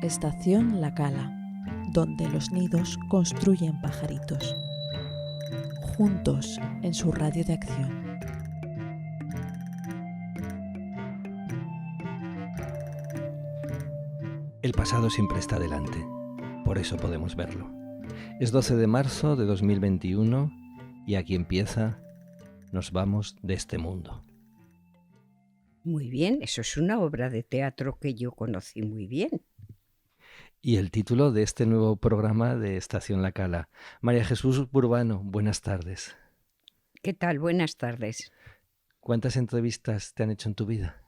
Estación La Cala, donde los nidos construyen pajaritos, juntos en su radio de acción. El pasado siempre está delante, por eso podemos verlo. Es 12 de marzo de 2021 y aquí empieza Nos vamos de este mundo. Muy bien, eso es una obra de teatro que yo conocí muy bien. Y el título de este nuevo programa de Estación La Cala. María Jesús Burbano, buenas tardes. ¿Qué tal? Buenas tardes. ¿Cuántas entrevistas te han hecho en tu vida?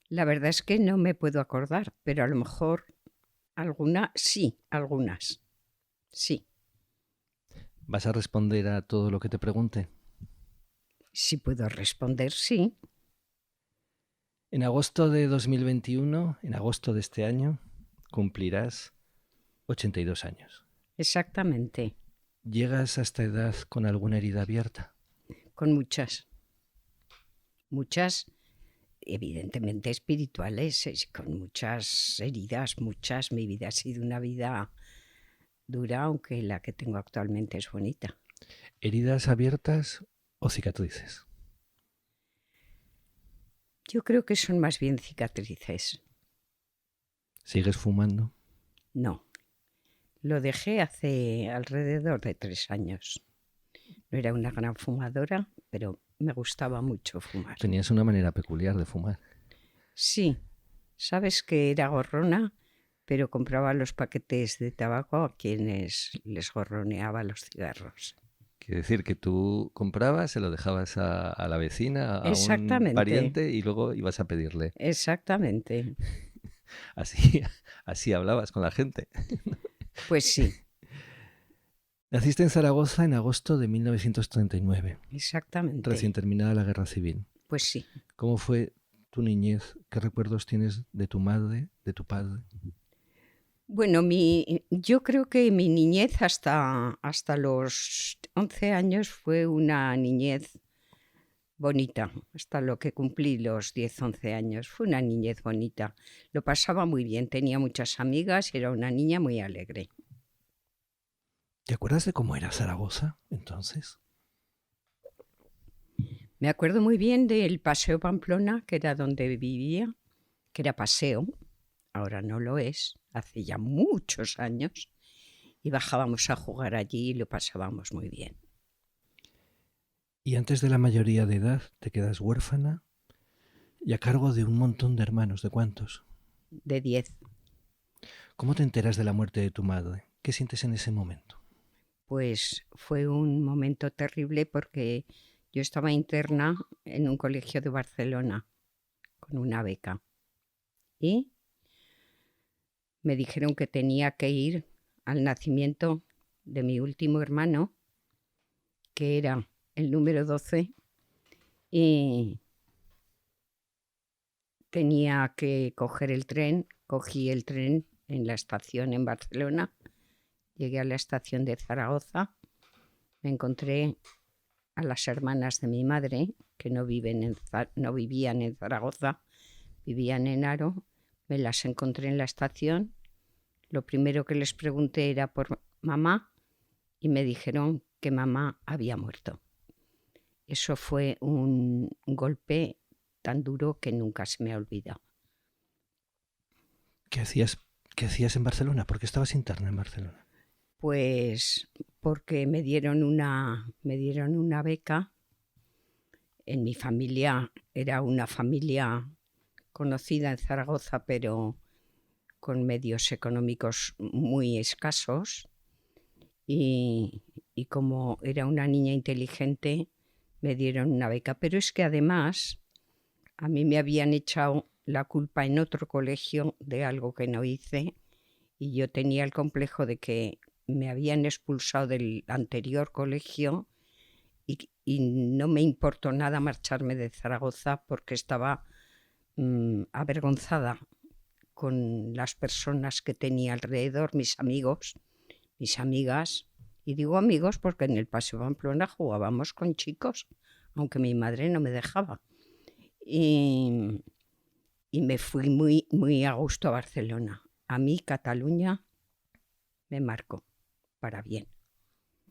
La verdad es que no me puedo acordar, pero a lo mejor algunas. Sí. ¿Vas a responder a todo lo que te pregunte? Si puedo responder, sí. En agosto de 2021, en agosto de este año, cumplirás 82 años. Exactamente. ¿Llegas a esta edad con alguna herida abierta? Con muchas. Muchas, evidentemente espirituales, con muchas heridas, muchas. Mi vida ha sido una vida dura, aunque la que tengo actualmente es bonita. ¿Heridas abiertas o cicatrices? Yo creo que son más bien cicatrices. ¿Sigues fumando? No. Lo dejé hace alrededor de 3 años. No era una gran fumadora, pero me gustaba mucho fumar. Tenías una manera peculiar de fumar. Sí. Sabes que era gorrona, pero compraba los paquetes de tabaco a quienes les gorroneaba los cigarros. Quiere decir que tú comprabas, se lo dejabas a la vecina, a un pariente y luego ibas a pedirle. Exactamente. Así hablabas con la gente. Pues sí. Naciste en Zaragoza en agosto de 1939. Exactamente. Recién terminada la Guerra Civil. Pues sí. ¿Cómo fue tu niñez? ¿Qué recuerdos tienes de tu madre, de tu padre? Bueno, yo creo que mi niñez hasta los 11 años fue una niñez bonita, hasta lo que cumplí los 10, 11 años. Fue una niñez bonita. Lo pasaba muy bien, tenía muchas amigas y era una niña muy alegre. ¿Te acuerdas de cómo era Zaragoza entonces? Me acuerdo muy bien del Paseo Pamplona, que era donde vivía, que era paseo, ahora no lo es, hace ya muchos años, y bajábamos a jugar allí y lo pasábamos muy bien. Y antes de la mayoría de edad te quedas huérfana y a cargo de un montón de hermanos. ¿De cuántos? De 10. ¿Cómo te enteras de la muerte de tu madre? ¿Qué sientes en ese momento? Pues fue un momento terrible porque yo estaba interna en un colegio de Barcelona con una beca y me dijeron que tenía que ir al nacimiento de mi último hermano, que era el número 12, y tenía que coger el tren. Cogí el tren en la estación en Barcelona, llegué a la estación de Zaragoza, me encontré a las hermanas de mi madre, que no vivían en Zaragoza, vivían en Haro. Me las encontré en la estación. Lo primero que les pregunté era por mamá y me dijeron que mamá había muerto. Eso fue un golpe tan duro que nunca se me ha olvidado. ¿Qué hacías en Barcelona? ¿Por qué estabas interna en Barcelona? Pues porque me dieron una beca. En mi familia era una familia conocida en Zaragoza, pero con medios económicos muy escasos. Y como era una niña inteligente, me dieron una beca. Pero es que además a mí me habían echado la culpa en otro colegio de algo que no hice y yo tenía el complejo de que me habían expulsado del anterior colegio y no me importó nada marcharme de Zaragoza porque estaba avergonzada con las personas que tenía alrededor, mis amigos, mis amigas. Y digo amigos porque en el Paseo Pamplona jugábamos con chicos, aunque mi madre no me dejaba. Y me fui muy, muy a gusto a Barcelona. a mí Cataluña me marcó para bien.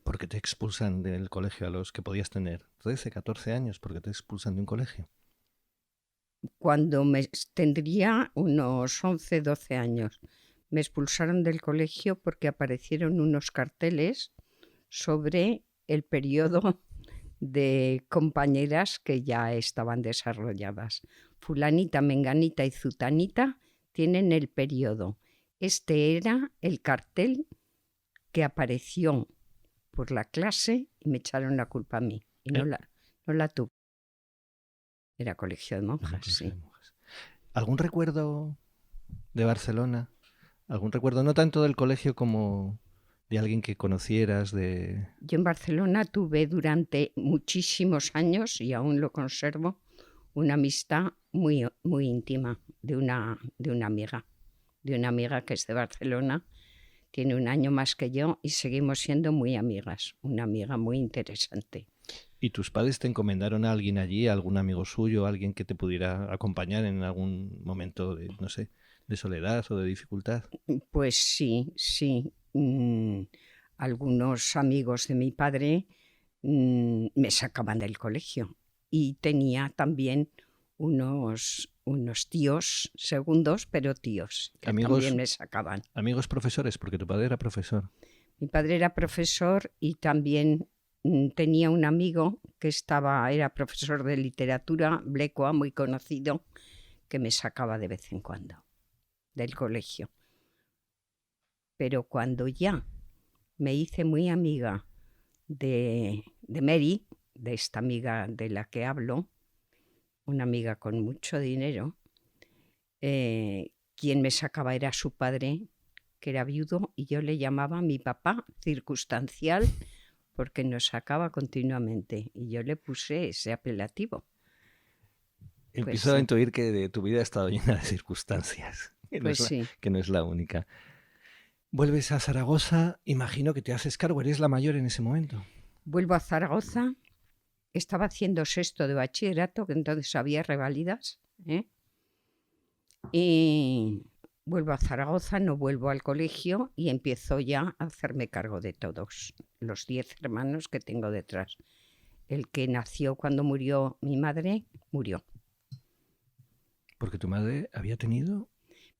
¿Por qué te expulsan del colegio a los que podías tener 13, 14 años? ¿Por qué te expulsan de un colegio? Cuando tendría unos 11, 12 años, me expulsaron del colegio porque aparecieron unos carteles sobre el periodo de compañeras que ya estaban desarrolladas. Fulanita, menganita y zutanita tienen el periodo. Este era el cartel que apareció por la clase y me echaron la culpa a mí. Y no la tuve. Era colegio de monjas, sí. De monjas. ¿Algún recuerdo de Barcelona? ¿Algún recuerdo no tanto del colegio como de alguien que conocieras? Yo en Barcelona tuve durante muchísimos años, y aún lo conservo, una amistad muy, muy íntima de una amiga que es de Barcelona. Tiene un año más que yo y seguimos siendo muy amigas. Una amiga muy interesante. ¿Y tus padres te encomendaron a alguien allí, a algún amigo suyo, alguien que te pudiera acompañar en algún momento de, no sé, de soledad o de dificultad? Pues sí. Algunos amigos de mi padre me sacaban del colegio y tenía también unos tíos segundos, pero tíos, que también me sacaban. Amigos profesores, porque tu padre era profesor. Mi padre era profesor y también tenía un amigo que era profesor de literatura, Blecua, muy conocido, que me sacaba de vez en cuando del colegio. Pero cuando ya me hice muy amiga de Mary, de esta amiga de la que hablo, una amiga con mucho dinero, quien me sacaba era su padre, que era viudo, y yo le llamaba mi papá circunstancial porque nos sacaba continuamente y yo le puse ese apelativo. Empiezo a intuir que tu vida ha estado llena de circunstancias, sí. Que no es la única. Vuelves a Zaragoza, imagino que te haces cargo, eres la mayor en ese momento. Vuelvo a Zaragoza, estaba haciendo sexto de bachillerato, que entonces había reválidas, y vuelvo a Zaragoza, no vuelvo al colegio y empiezo ya a hacerme cargo de todos los 10 hermanos que tengo detrás. El que nació cuando murió mi madre, murió. ¿Porque tu madre había tenido?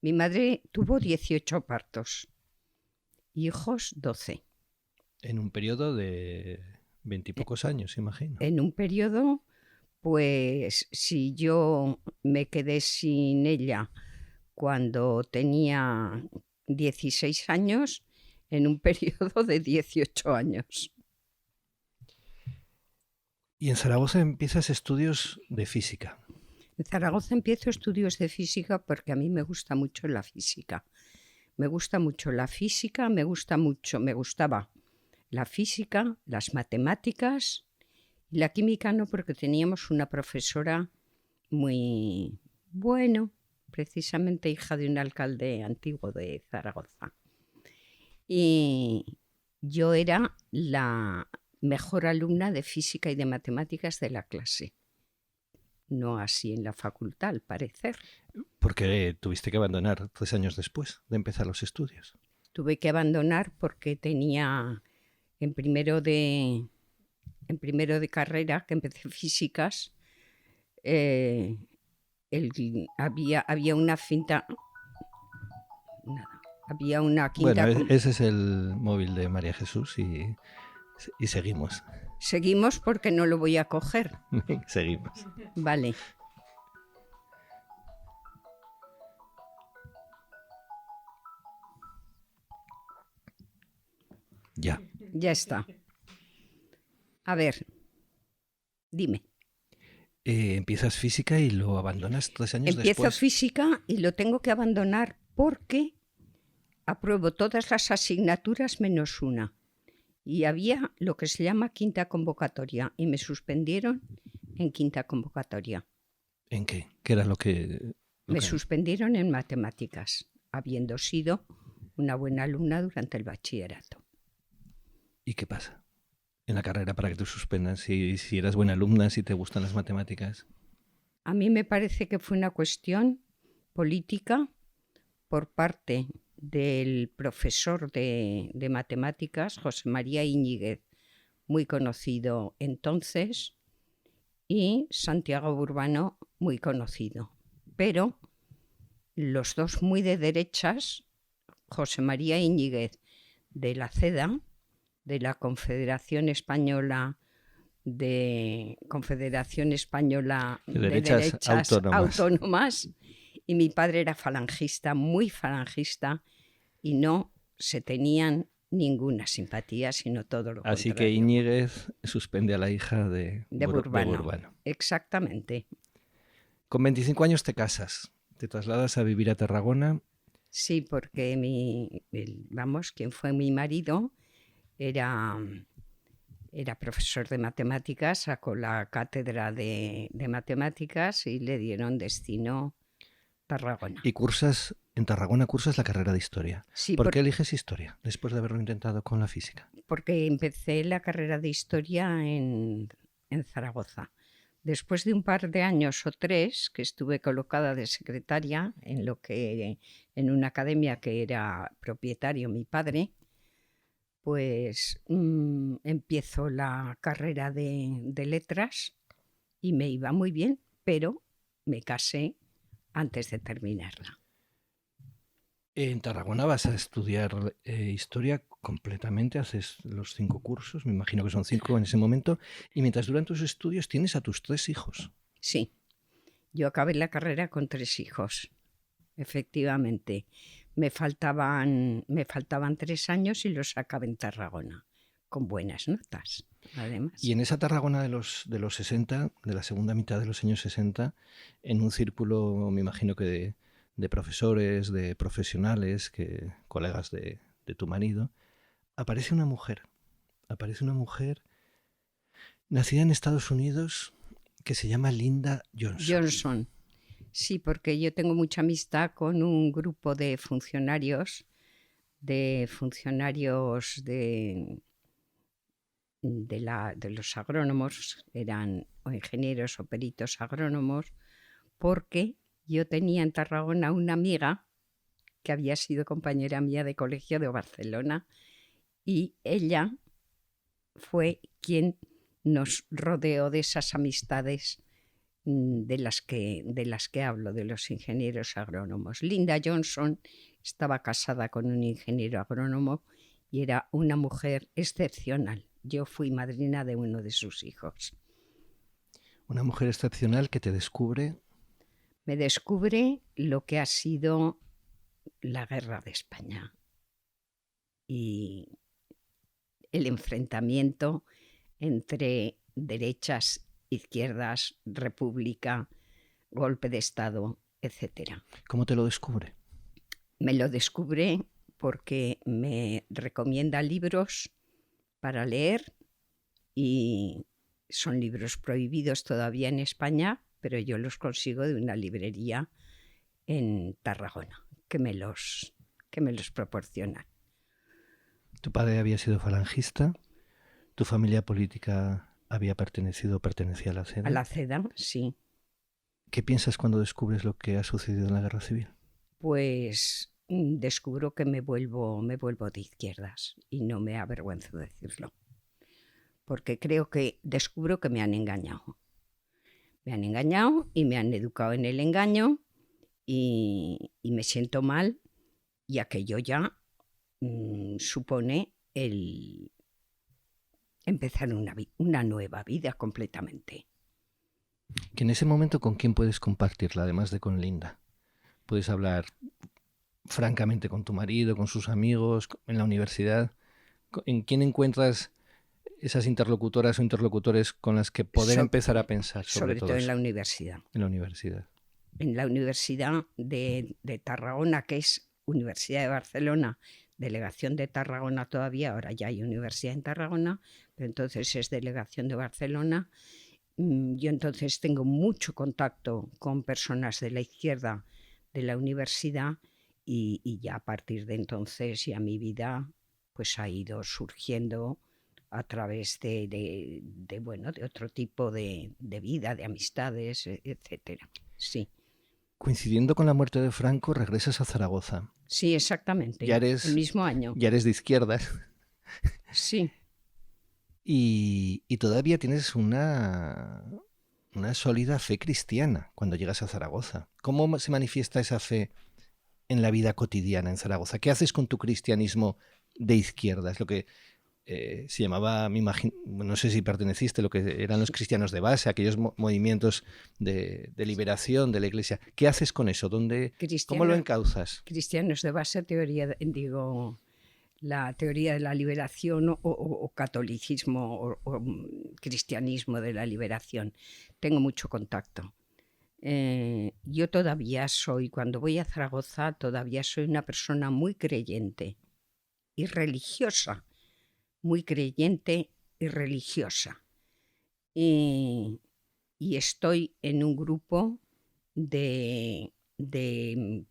Mi madre tuvo 18 partos, hijos 12. En un periodo de 20 y pocos años, imagino. En un periodo, pues si yo me quedé sin ella cuando tenía 16 años, en un periodo de 18 años. Y en Zaragoza empiezas estudios de física. En Zaragoza empiezo estudios de física porque a mí me gusta mucho la física. Me gusta mucho la física, me gustaba la física, las matemáticas y la química no, porque teníamos una profesora muy precisamente hija de un alcalde antiguo de Zaragoza. Y yo era la mejor alumna de física y de matemáticas de la clase. No así en la facultad, al parecer. ¿Por qué tuviste que abandonar 3 años después de empezar los estudios? Tuve que abandonar porque tenía en primero de carrera, que empecé físicas, había una cinta. Había una quinta. Bueno, ese es el móvil de María Jesús y seguimos. Seguimos porque no lo voy a coger. Seguimos. Vale. Ya. Ya está. A ver, dime. Empiezas física y lo abandonas 3 años después. Empiezo física y lo tengo que abandonar porque apruebo todas las asignaturas menos una. Y había lo que se llama quinta convocatoria y me suspendieron en quinta convocatoria. ¿En qué? ¿Qué era lo que...? Me suspendieron en matemáticas, habiendo sido una buena alumna durante el bachillerato. ¿Y qué pasa en la carrera para que te suspendan? Si eras buena alumna, si te gustan las matemáticas. A mí me parece que fue una cuestión política por parte del profesor de matemáticas, José María Íñiguez, muy conocido entonces, y Santiago Burbano, muy conocido. Pero los dos muy de derechas, José María Íñiguez de la CEDA, de la Confederación Española de Derechas Autónomas, y mi padre era falangista, muy falangista, y no se tenían ninguna simpatía, sino todo lo Así contrario. que Íñiguez suspende a la hija de Burbano. Exactamente. Con 25 años te casas, te trasladas a vivir a Tarragona. Sí, porque quien fue mi marido era profesor de matemáticas, sacó la cátedra de matemáticas y le dieron destino Tarragona. Y en Tarragona cursas la carrera de Historia. Sí, ¿Por qué eliges Historia después de haberlo intentado con la física? Porque empecé la carrera de Historia en Zaragoza. Después de un par de años o 3 que estuve colocada de secretaria en una academia que era propietario mi padre, pues empiezo la carrera de letras y me iba muy bien, pero me casé antes de terminarla. En Tarragona vas a estudiar Historia completamente, haces los 5 cursos, me imagino que son 5 en ese momento, y mientras duran tus estudios tienes a tus 3 hijos. Sí, yo acabé la carrera con 3 hijos, efectivamente. Me faltaban 3 años y los acabé en Tarragona, con buenas notas, además. Y en esa Tarragona de los 60, de la segunda mitad de los años 60, en un círculo, me imagino que de profesores, de profesionales, colegas de tu marido, aparece una mujer nacida en Estados Unidos que se llama Linda Johnson. Sí, porque yo tengo mucha amistad con un grupo de funcionarios de los agrónomos, eran o ingenieros o peritos agrónomos, porque yo tenía en Tarragona una amiga que había sido compañera mía de colegio de Barcelona, y ella fue quien nos rodeó de esas amistades de las que hablo, de los ingenieros agrónomos. Linda Johnson estaba casada con un ingeniero agrónomo y era una mujer excepcional. Yo fui madrina de uno de sus hijos. Una mujer excepcional que te descubre. Me descubre lo que ha sido la guerra de España y el enfrentamiento entre derechas, izquierdas, república, golpe de Estado, etc. ¿Cómo te lo descubre? Me lo descubre porque me recomienda libros para leer, y son libros prohibidos todavía en España, pero yo los consigo de una librería en Tarragona, que me los proporciona. Tu padre había sido falangista, tu familia política pertenecía a la CEDA. A la CEDA, sí. ¿Qué piensas cuando descubres lo que ha sucedido en la guerra civil? Pues descubro que me vuelvo de izquierdas, y no me avergüenzo de decirlo, porque descubro que me han engañado. Me han engañado y me han educado en el engaño, y me siento mal, y aquello ya supone el empezar una nueva vida completamente. Que en ese momento, ¿con quién puedes compartirla, además de con Linda? Puedes hablar francamente con tu marido, con sus amigos, en la universidad. ¿En quién encuentras esas interlocutoras o interlocutores con las que poder empezar a pensar sobre todo en la universidad? En la universidad. En la Universidad de Tarragona, que es Universidad de Barcelona, delegación de Tarragona todavía, ahora ya hay universidad en Tarragona, pero entonces es delegación de Barcelona. Yo entonces tengo mucho contacto con personas de la izquierda de la universidad, y ya a partir de entonces ya mi vida pues ha ido surgiendo a través de otro tipo de vida, de amistades, etcétera. Sí. Coincidiendo con la muerte de Franco, regresas a Zaragoza. Sí, exactamente. Ya eres, el mismo año. Ya eres de izquierdas. Sí. Y todavía tienes una sólida fe cristiana cuando llegas a Zaragoza. ¿Cómo se manifiesta esa fe en la vida cotidiana en Zaragoza? ¿Qué haces con tu cristianismo de izquierdas? Lo que se llamaba, me imagino, no sé si perteneciste, lo que eran los cristianos de base, aquellos movimientos de liberación de la Iglesia. ¿Qué haces con eso? ¿Cómo lo encauzas? Cristianos de base, la teoría de la liberación o catolicismo o cristianismo de la liberación. Tengo mucho contacto. Yo todavía cuando voy a Zaragoza, todavía soy una persona muy creyente y religiosa. Muy creyente y religiosa. Y estoy en un grupo de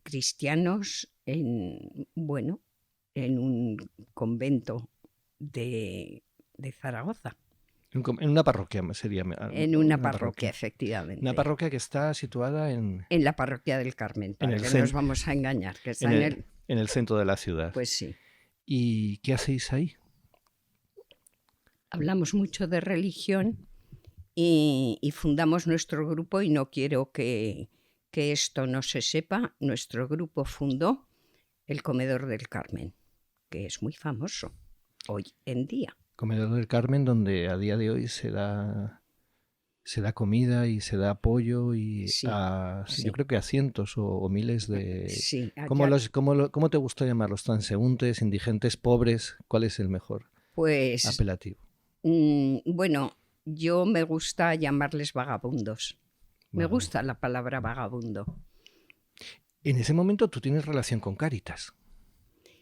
cristianos en un convento de Zaragoza. En una parroquia sería. En una parroquia, efectivamente. Una parroquia que está situada en la parroquia del Carmen, para que no nos vamos a engañar. Que está en el centro de la ciudad. Pues sí. ¿Y qué hacéis ahí? Hablamos mucho de religión y fundamos nuestro grupo, y no quiero que esto no se sepa. Nuestro grupo fundó el Comedor del Carmen, que es muy famoso hoy en día. Comedor del Carmen, donde a día de hoy se da comida y se da apoyo y Sí. Yo creo que a cientos o miles de... Sí, ¿Cómo te gusta llamarlos? ¿Transeúntes, indigentes, pobres? ¿Cuál es el mejor apelativo? Bueno, yo me gusta llamarles vagabundos. Me gusta la palabra vagabundo. En ese momento tú tienes relación con Cáritas.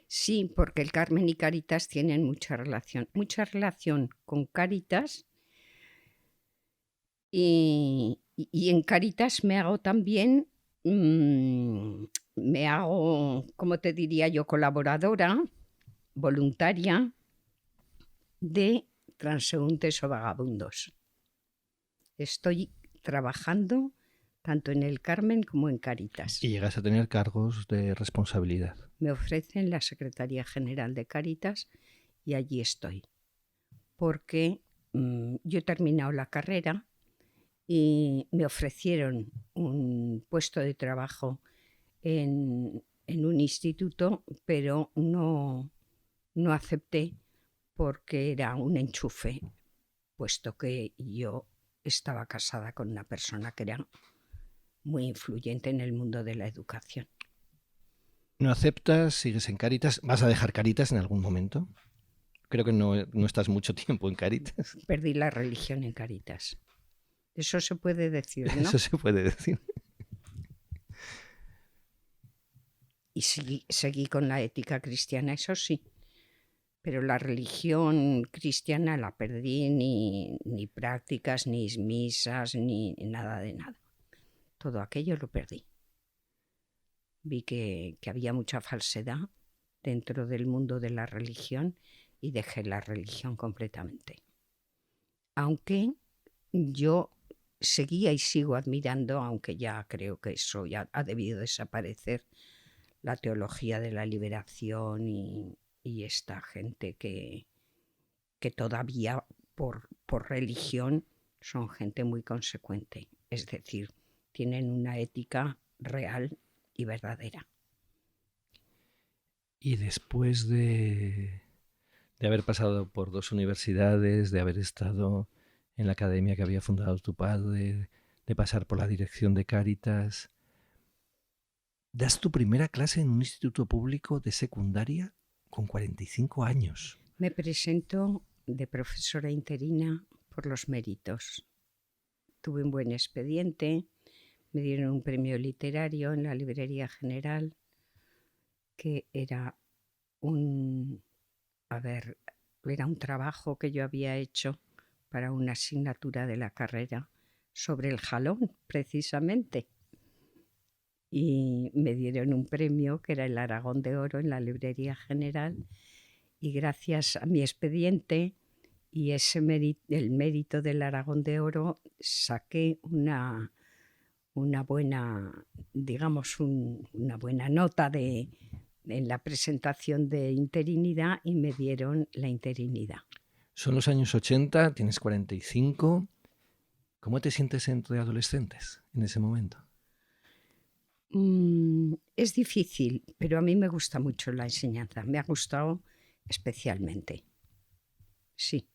Sí, porque el Carmen y Cáritas tienen mucha relación con Cáritas, y en Cáritas me hago también, ¿cómo te diría yo?, colaboradora, voluntaria de transeúntes o vagabundos. Estoy trabajando tanto en el Carmen como en Cáritas. Y llegas a tener cargos de responsabilidad. Me ofrecen la Secretaría General de Cáritas y allí estoy. Porque yo he terminado la carrera y me ofrecieron un puesto de trabajo en un instituto, pero no acepté porque era un enchufe, puesto que yo estaba casada con una persona que era muy influyente en el mundo de la educación. ¿No aceptas? ¿Sigues en Cáritas? ¿Vas a dejar Cáritas en algún momento? Creo que no estás mucho tiempo en Cáritas. Perdí la religión en Cáritas. Eso se puede decir, ¿no? Eso se puede decir. Y seguí con la ética cristiana, eso sí. Pero la religión cristiana la perdí, ni prácticas, ni misas, ni nada de nada. Todo aquello lo perdí. Vi que había mucha falsedad dentro del mundo de la religión y dejé la religión completamente. Aunque yo seguía y sigo admirando, aunque ya creo que eso ya ha debido desaparecer, la teología de la liberación y esta gente que todavía por religión son gente muy consecuente. Es decir, tienen una ética real y verdadera. Y después de haber pasado por 2 universidades, de haber estado en la academia que había fundado tu padre, de pasar por la dirección de Cáritas, das tu primera clase en un instituto público de secundaria con 45 años. Me presento de profesora interina por los méritos. Tuve un buen expediente, me dieron un premio literario en la Librería General, que era un trabajo que yo había hecho para una asignatura de la carrera sobre el jalón, precisamente. Y me dieron un premio que era el Aragón de Oro en la Librería General, y gracias a mi expediente y el mérito del Aragón de Oro saqué una buena, digamos, una buena nota en la presentación de interinidad y me dieron la interinidad. Son los años 80, tienes 45. ¿Cómo te sientes entre adolescentes en ese momento? Es difícil, pero a mí me gusta mucho la enseñanza. Me ha gustado especialmente. Sí.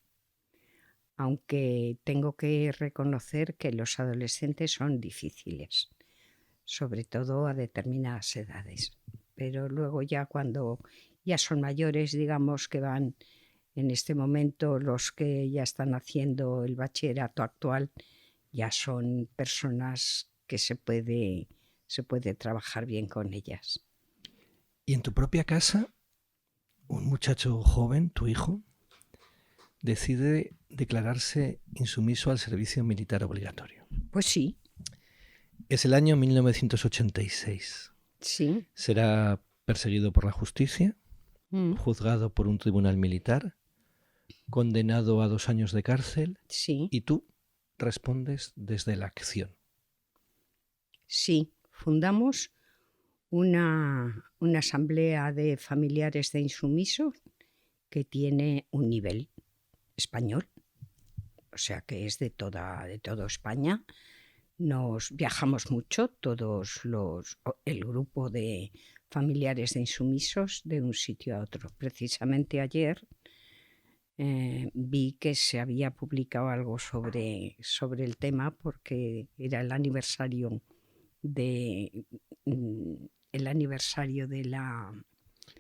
Aunque tengo que reconocer que los adolescentes son difíciles, sobre todo a determinadas edades. Pero luego ya cuando ya son mayores, digamos que van en este momento los que ya están haciendo el bachillerato actual, ya son personas que se puede trabajar bien con ellas. Y en tu propia casa, un muchacho joven, tu hijo, decide declararse insumiso al servicio militar obligatorio. Pues sí. Es el año 1986. Sí. Será perseguido por la justicia, juzgado por un tribunal militar, condenado a 2 años de cárcel, sí. Y tú respondes desde la acción. Sí, fundamos una asamblea de familiares de insumisos que tiene un nivel español, o sea que es de toda España. Nos viajamos mucho, el grupo de familiares de insumisos, de un sitio a otro. Precisamente ayer vi que se había publicado algo sobre el tema porque era el aniversario de la...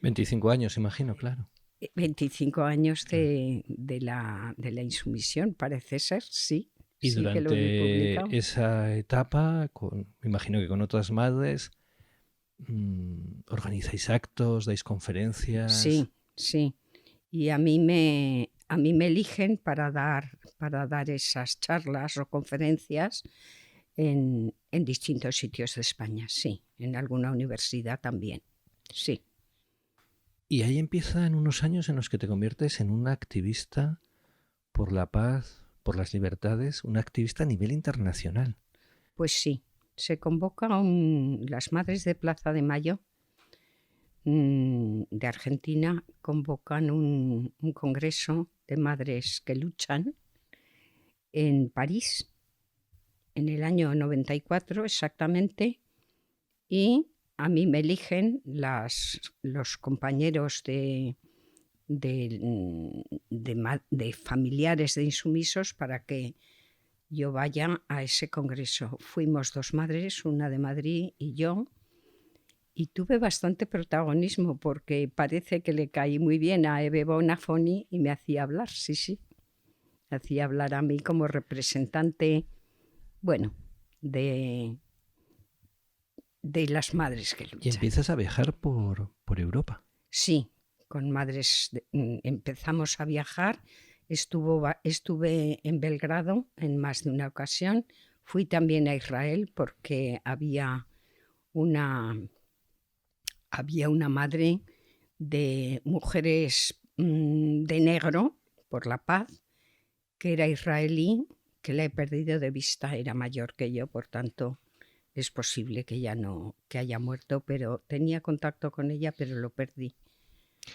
25 años, imagino, claro. 25 años de la insumisión, parece ser, sí. Y sí durante que lo he publicado. esa etapa, me imagino que con otras madres, organizáis actos, dais conferencias. Sí, sí. Y a mí me eligen para dar esas charlas o conferencias en distintos sitios de España, sí. En alguna universidad también, sí. Y ahí empiezan unos años en los que te conviertes en una activista por la paz, por las libertades, una activista a nivel internacional. Pues sí, se convocan las Madres de Plaza de Mayo de Argentina, convocan un congreso de madres que luchan en París, en el año 94 exactamente, y a mí me eligen los compañeros de familiares de insumisos para que yo vaya a ese congreso. Fuimos 2 madres, una de Madrid y yo, y tuve bastante protagonismo porque parece que le caí muy bien a Eve Bonafoni y me hacía hablar, sí. Me hacía hablar a mí como representante, bueno, de las madres que luchan. Y empiezas a viajar por Europa. Sí, con madres empezamos a viajar. Estuve en Belgrado en más de una ocasión. Fui también a Israel porque había una madre de mujeres de negro por la paz, que era israelí, que la he perdido de vista, era mayor que yo, por tanto es posible que haya muerto, pero tenía contacto con ella, pero lo perdí.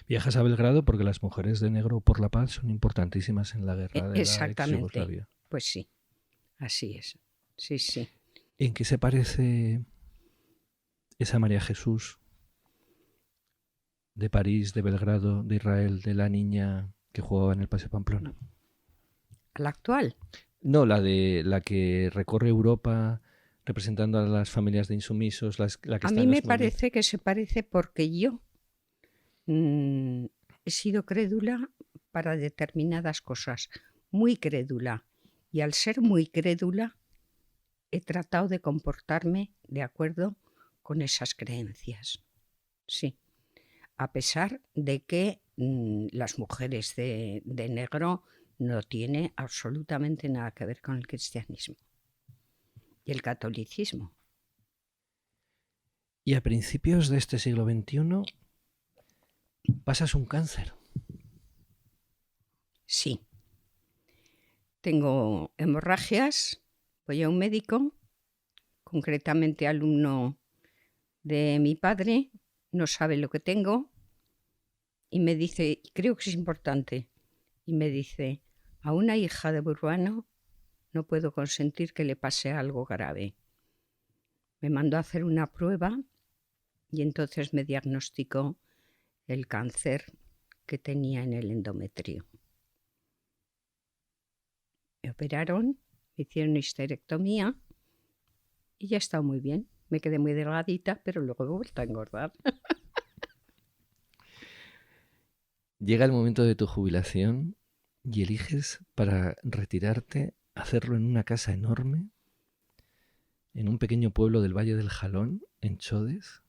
Viajas a Belgrado porque las mujeres de negro por la paz son importantísimas en la guerra de la ex-Yugoslavia. Pues sí, así es. Sí. ¿En qué se parece esa María Jesús de París, de Belgrado, de Israel, de la niña que jugaba en el Paseo Pamplona? ¿A la actual? No, la que recorre Europa representando a las familias de insumisos. A mí me parece que se parece porque yo he sido crédula para determinadas cosas, muy crédula. Y al ser muy crédula, he tratado de comportarme de acuerdo con esas creencias. Sí. A pesar de que las mujeres de negro no tienen absolutamente nada que ver con el cristianismo y el catolicismo. Y a principios de este siglo XXI pasas un cáncer. Sí. Tengo hemorragias, voy a un médico concretamente alumno de mi padre, no sabe lo que tengo y me dice, creo que es importante, y me dice, a una hija de Burbano no puedo consentir que le pase algo grave. Me mandó a hacer una prueba y entonces me diagnosticó el cáncer que tenía en el endometrio. Me operaron, me hicieron histerectomía y ya está muy bien. Me quedé muy delgadita, pero luego he vuelto a engordar. Llega el momento de tu jubilación y eliges para retirarte hacerlo en una casa enorme, en un pequeño pueblo del Valle del Jalón, en Chodes.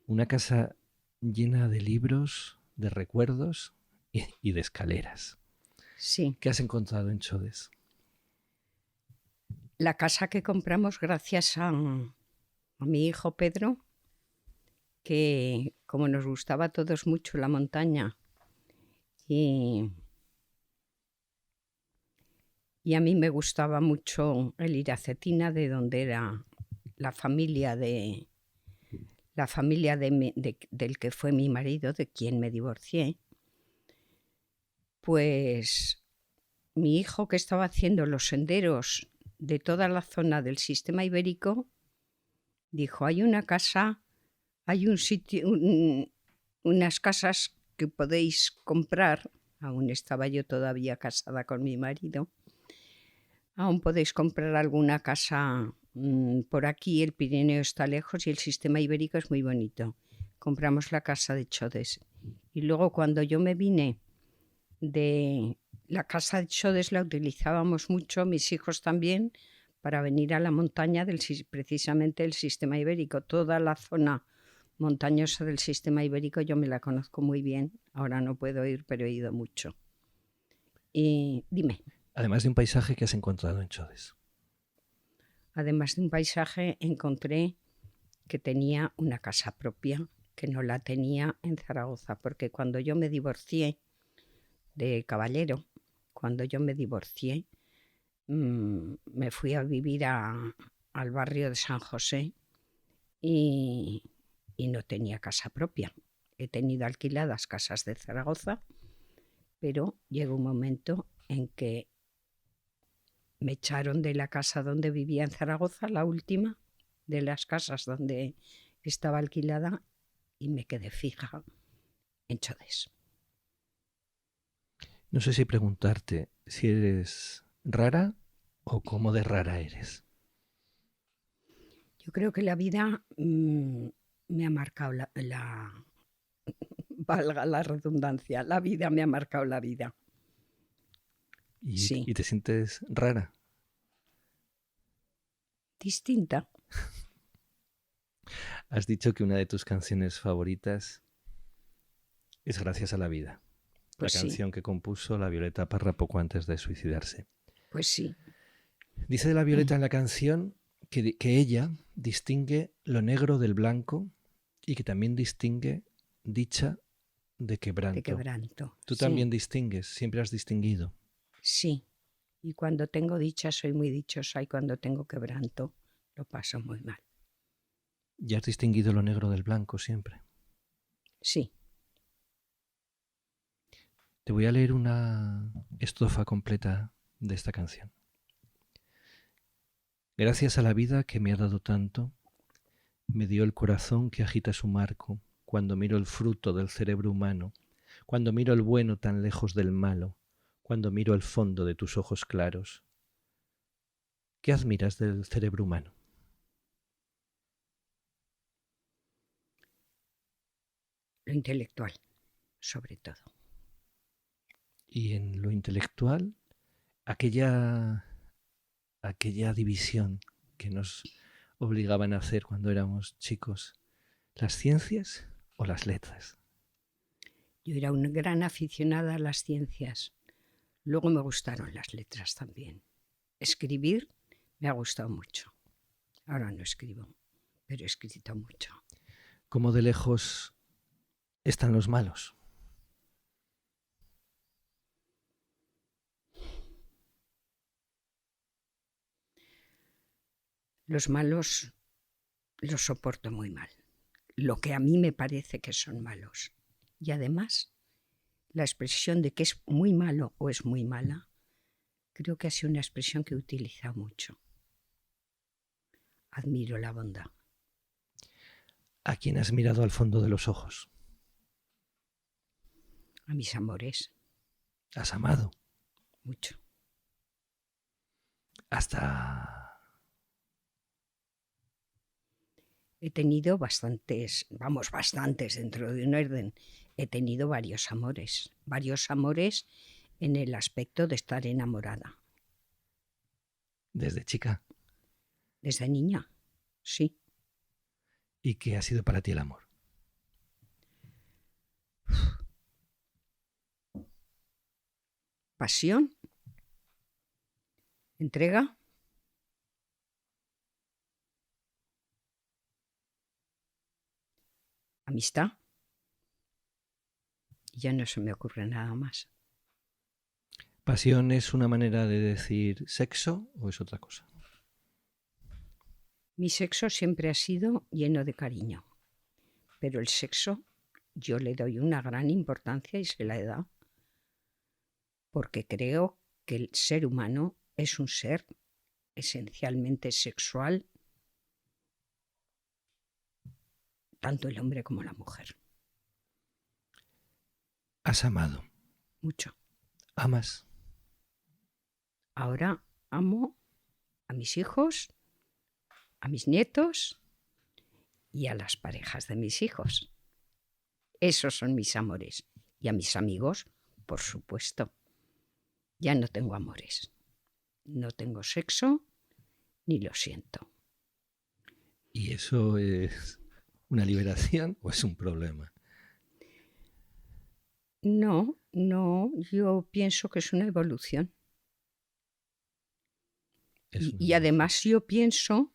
Una casa llena de libros, de recuerdos y de escaleras. Sí. ¿Qué has encontrado en Chodes? La casa que compramos gracias a mi hijo Pedro, que como nos gustaba a todos mucho la montaña y a mí me gustaba mucho el ir a Cetina, de donde era la familia del que fue mi marido, de quien me divorcié, pues mi hijo, que estaba haciendo los senderos de toda la zona del sistema ibérico, dijo, hay una casa, hay un sitio, unas casas que podéis comprar. Aún estaba yo todavía casada con mi marido. Aún podéis comprar alguna casa por aquí, el Pirineo está lejos y el sistema ibérico es muy bonito. Compramos la casa de Chodes. Y luego cuando yo me vine de la casa de Chodes, la utilizábamos mucho, mis hijos también, para venir a la montaña precisamente del sistema ibérico. Toda la zona montañosa del sistema ibérico yo me la conozco muy bien. Ahora no puedo ir, pero he ido mucho. Y dime. Además de un paisaje que has encontrado en Chodes. Además de un paisaje, encontré que tenía una casa propia, que no la tenía en Zaragoza, porque cuando yo me divorcié de Caballero, me fui a vivir al barrio de San José y no tenía casa propia. He tenido alquiladas casas de Zaragoza, pero llegó un momento en que me echaron de la casa donde vivía en Zaragoza, la última de las casas donde estaba alquilada, y me quedé fija en Chodes. No sé si preguntarte si eres rara o cómo de rara eres. Yo creo que la vida me ha marcado valga la redundancia, la vida me ha marcado la vida. Sí. ¿Y te sientes rara? Distinta. Has dicho que una de tus canciones favoritas es Gracias a la vida. Pues la canción que compuso la Violeta Parra poco antes de suicidarse. Pues sí. Dice de la Violeta en la canción que ella distingue lo negro del blanco y que también distingue dicha de quebranto. De quebranto. Tú también distingues, siempre has distinguido. Sí. Y cuando tengo dicha soy muy dichosa y cuando tengo quebranto lo paso muy mal. ¿Y has distinguido lo negro del blanco siempre? Sí. Te voy a leer una estrofa completa de esta canción. Gracias a la vida que me ha dado tanto, me dio el corazón que agita su marco, cuando miro el fruto del cerebro humano, cuando miro el bueno tan lejos del malo, cuando miro el fondo de tus ojos claros. ¿Qué admiras del cerebro humano? Lo intelectual, sobre todo. Y en lo intelectual, aquella división que nos obligaban a hacer cuando éramos chicos, ¿las ciencias o las letras? Yo era una gran aficionada a las ciencias. Luego me gustaron las letras también. Escribir me ha gustado mucho. Ahora no escribo, pero he escrito mucho. ¿Cómo de lejos están los malos? Los malos los soporto muy mal. Lo que a mí me parece que son malos. Y además, la expresión de que es muy malo o es muy mala, creo que ha sido una expresión que he utilizado mucho. Admiro la bondad. ¿A quién has mirado al fondo de los ojos? A mis amores. ¿Has amado? Mucho. Hasta... He tenido bastantes dentro de un orden. He tenido varios amores en el aspecto de estar enamorada. ¿Desde chica? Desde niña, sí. ¿Y qué ha sido para ti el amor? Pasión, entrega, amistad. Y ya no se me ocurre nada más. ¿Pasión es una manera de decir sexo o es otra cosa? Mi sexo siempre ha sido lleno de cariño, pero el sexo yo le doy una gran importancia y se la he dado, porque creo que el ser humano es un ser esencialmente sexual, tanto el hombre como la mujer. ¿Has amado? Mucho. ¿Amas? Ahora amo a mis hijos, a mis nietos y a las parejas de mis hijos. Esos son mis amores. Y a mis amigos, por supuesto. Ya no tengo amores. No tengo sexo ni lo siento. ¿Y eso es una liberación o es un problema? No, yo pienso que es una evolución. Y además yo pienso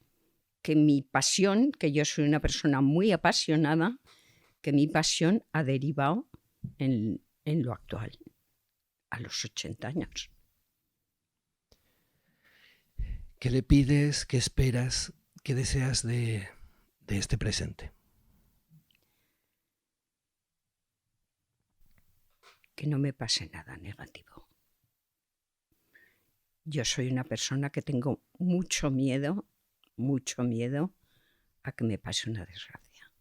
que mi pasión, que yo soy una persona muy apasionada, que mi pasión ha derivado en lo actual, a los 80 años. ¿Qué le pides, qué esperas, qué deseas de este presente? Que no me pase nada negativo. Yo soy una persona que tengo mucho miedo a que me pase una desgracia.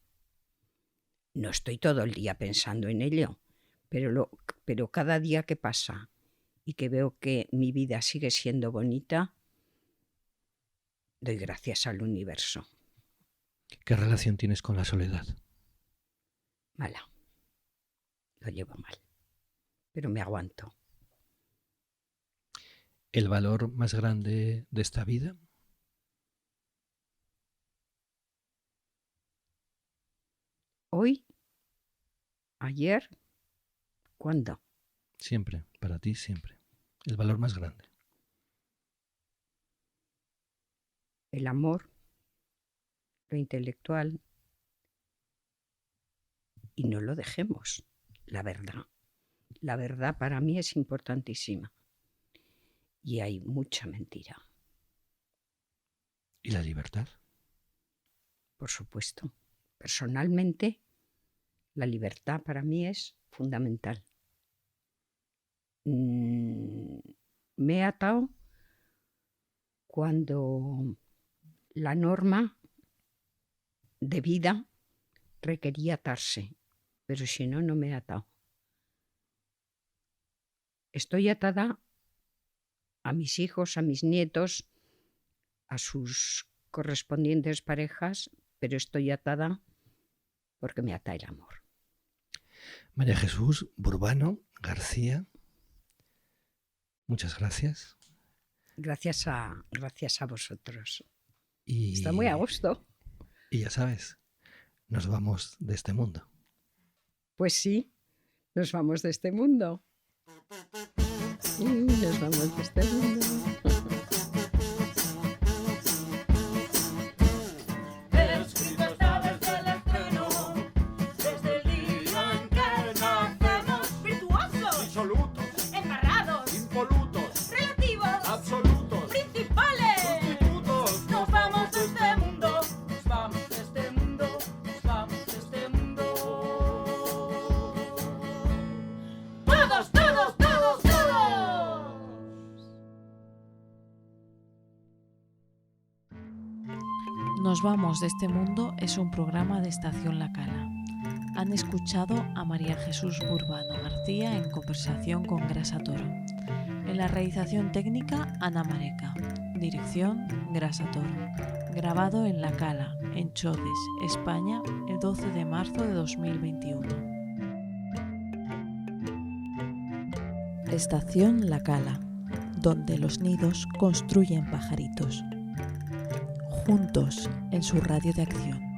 No estoy todo el día pensando en ello, pero cada día que pasa y que veo que mi vida sigue siendo bonita, doy gracias al universo. ¿Qué relación tienes con la soledad? Mala. Lo llevo mal, pero me aguanto. ¿El valor más grande de esta vida? Hoy, ayer, ¿cuándo? Siempre, para ti siempre. El valor más grande. El amor, lo intelectual, y no lo dejemos, la verdad. La verdad para mí es importantísima. Y hay mucha mentira. ¿Y la libertad? Por supuesto. Personalmente, la libertad para mí es fundamental. Me he atado cuando la norma de vida requería atarse, pero si no, no me he atado. Estoy atada a mis hijos, a mis nietos, a sus correspondientes parejas, pero estoy atada porque me ata el amor. María Jesús Burbano García, muchas gracias. Gracias a vosotros. Y, está muy a gusto. Y ya sabes, nos vamos de este mundo. Pues sí, nos vamos de este mundo. Sí, nos vamos de este mundo. Escrito está desde el estreno, desde el día en que nacemos. Virtuosos, Disolutos, embarrados, impolutos, relativos, absolutos, principales. sustitutos. Nos vamos desde Nos vamos de este mundo es un programa de Estación La Cala. Han escuchado a María Jesús Burbano García en conversación con Grasa Toro. En la realización técnica, Ana Mareca. Dirección, Grasa Toro. Grabado en La Cala, en Chodes, España, el 12 de marzo de 2021. Estación La Cala, donde los nidos construyen pajaritos. Juntos en su radio de acción.